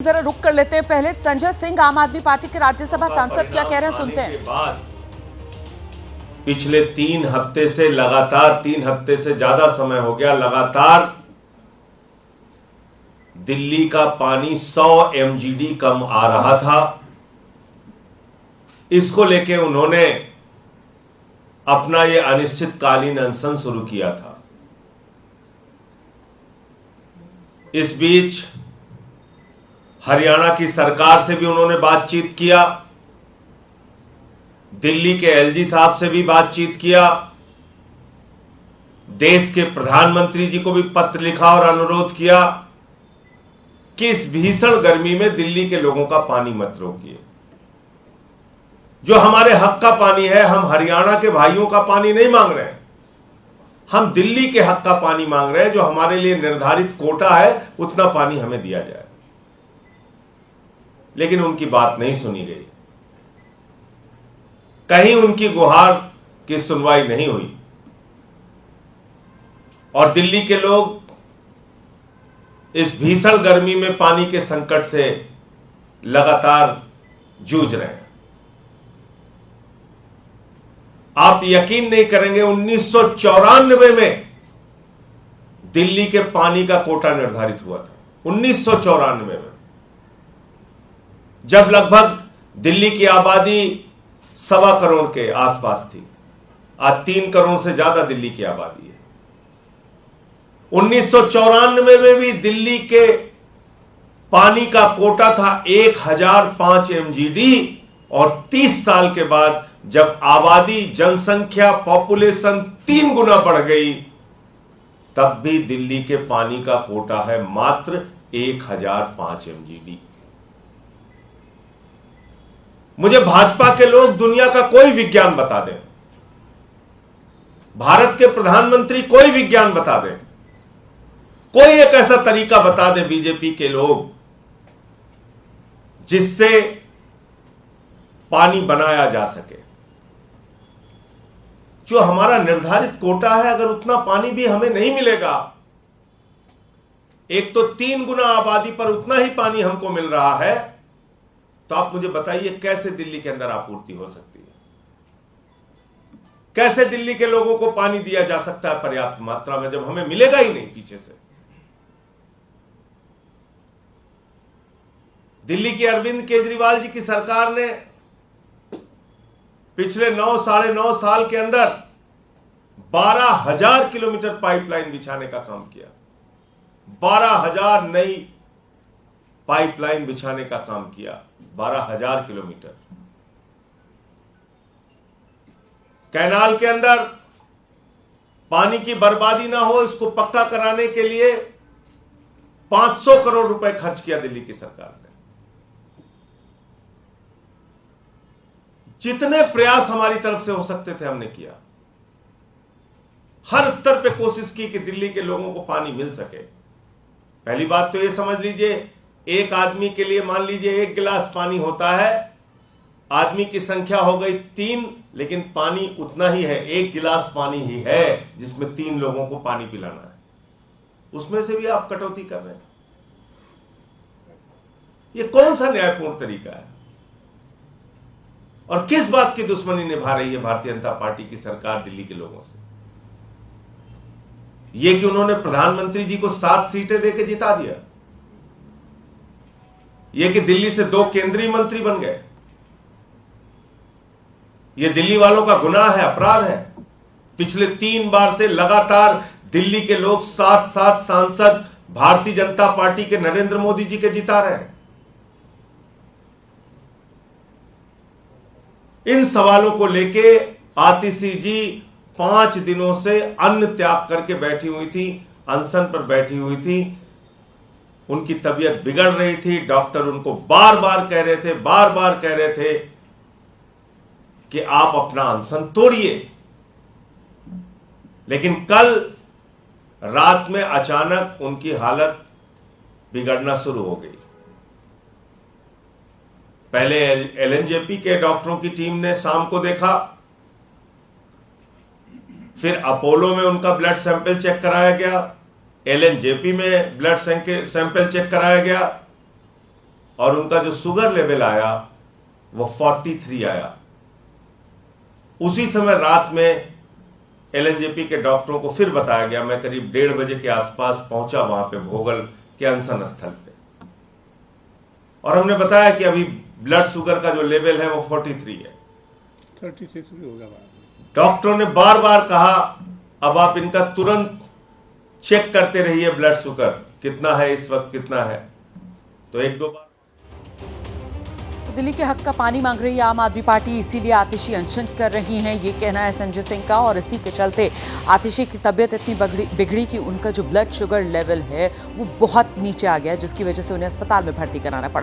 जरा रुक कर लेते हैं। पहले संजय सिंह, आम आदमी पार्टी के राज्यसभा सांसद, क्या कह रहे हैं सुनते हैं। पिछले 3 हफ्ते से लगातार 3 हफ्ते से ज्यादा समय हो गया, लगातार दिल्ली का पानी 100 MGD कम आ रहा था। इसको लेके उन्होंने अपना ये अनिश्चितकालीन अनशन शुरू किया था। इस बीच हरियाणा की सरकार से भी उन्होंने बातचीत किया, दिल्ली के LG साहब से भी बातचीत किया, देश के प्रधानमंत्री जी को भी पत्र लिखा और अनुरोध किया कि इस भीषण गर्मी में दिल्ली के लोगों का पानी मत रोकिए। जो हमारे हक का पानी है, हम हरियाणा के भाइयों का पानी नहीं मांग रहे हैं, हम दिल्ली के हक का पानी मांग रहे हैं। जो हमारे लिए निर्धारित कोटा है उतना पानी हमें दिया जाए। लेकिन उनकी बात नहीं सुनी गई, कहीं उनकी गुहार की सुनवाई नहीं हुई और दिल्ली के लोग इस भीषण गर्मी में पानी के संकट से लगातार जूझ रहे हैं। आप यकीन नहीं करेंगे, 1994 में दिल्ली के पानी का कोटा निर्धारित हुआ था। 1994 में, जब लगभग दिल्ली की आबादी 1.25 करोड़ के आसपास थी। आज 3 करोड़ से ज्यादा दिल्ली की आबादी है। 1994 में भी दिल्ली के पानी का कोटा था 1005 MGD और 30 साल के बाद जब आबादी, जनसंख्या, पॉपुलेशन 3 गुना बढ़ गई, तब भी दिल्ली के पानी का कोटा है मात्र 1005 MGD। मुझे भाजपा के लोग दुनिया का कोई विज्ञान बता दें, भारत के प्रधानमंत्री कोई विज्ञान बता दें, कोई एक ऐसा तरीका बता दें बीजेपी के लोग जिससे पानी बनाया जा सके। जो हमारा निर्धारित कोटा है, अगर उतना पानी भी हमें नहीं मिलेगा, एक तो 3 गुना आबादी पर उतना ही पानी हमको मिल रहा है, तो आप मुझे बताइए कैसे दिल्ली के अंदर आपूर्ति हो सकती है? कैसे दिल्ली के लोगों को पानी दिया जा सकता है पर्याप्त मात्रा में, जब हमें मिलेगा ही नहीं पीछे से? दिल्ली की अरविंद केजरीवाल जी की सरकार ने पिछले 9-9.5 साल के अंदर 12,000 किलोमीटर पाइपलाइन बिछाने का काम किया। 12,000 नई पाइपलाइन बिछाने का काम किया। 12,000 किलोमीटर। कैनाल के अंदर पानी की बर्बादी ना हो, इसको पक्का कराने के लिए 500 करोड़ रुपए खर्च किया दिल्ली की सरकार ने। जितने प्रयास हमारी तरफ से हो सकते थे हमने किया। हर स्तर पे कोशिश की कि दिल्ली के लोगों को पानी मिल सके। पहली बात तो ये समझ लीजिए, एक आदमी के लिए मान लीजिए 1 गिलास पानी होता है, आदमी की संख्या हो गई 3, लेकिन पानी उतना ही है, 1 गिलास पानी ही है जिसमें 3 लोगों को पानी पिलाना है। उसमें से भी आप कटौती कर रहे हैं। ये कौन सा न्यायपूर्ण तरीका है? और किस बात की दुश्मनी निभा रही है भारतीय जनता पार्टी की सरकार दिल्ली के लोगों से? यह कि उन्होंने प्रधानमंत्री जी को 7 सीटें देकर जिता दिया, यह कि दिल्ली से 2 केंद्रीय मंत्री बन गए, यह दिल्ली वालों का गुनाह है, अपराध है। पिछले 3 बार से लगातार दिल्ली के लोग 7 सांसद भारतीय जनता पार्टी के नरेंद्र मोदी जी के जिता रहे हैं। इन सवालों को लेके आतिशी जी 5 दिनों से अन्न त्याग करके बैठी हुई थी, अनशन पर बैठी हुई थी। उनकी तबीयत बिगड़ रही थी। डॉक्टर उनको बार बार कह रहे थे कि आप अपना अनशन तोड़िए। लेकिन कल रात में अचानक उनकी हालत बिगड़ना शुरू हो गई। पहले LNJP के डॉक्टरों की टीम ने शाम को देखा, फिर अपोलो में उनका ब्लड सैंपल चेक कराया गया, LNJP में ब्लड सैंपल चेक कराया गया, और उनका जो शुगर लेवल आया वो 43 आया। उसी समय रात में एलएनजेपी के डॉक्टरों को फिर बताया गया, मैं करीब 1:30 बजे के आसपास पहुंचा वहां पे भोगल के अनशन स्थल पे, और हमने बताया कि अभी ब्लड शुगर का जो लेवल है वो 43 है। 36 भी होगा। डॉक्टरों ने बार बार कहा अब आप इनका तुरंत चेक करते रहिए ब्लड शुगर कितना है, इस वक्त कितना है। तो 1-2 बार दिल्ली के हक का पानी मांग रही आम आदमी पार्टी, इसीलिए आतिशी अनशन कर रही हैं, ये कहना है संजय सिंह का। और इसी के चलते आतिशी की तबीयत इतनी बिगड़ी कि उनका जो ब्लड शुगर लेवल है वो बहुत नीचे आ गया, जिसकी वजह से उन्हें अस्पताल में भर्ती कराना पड़ा।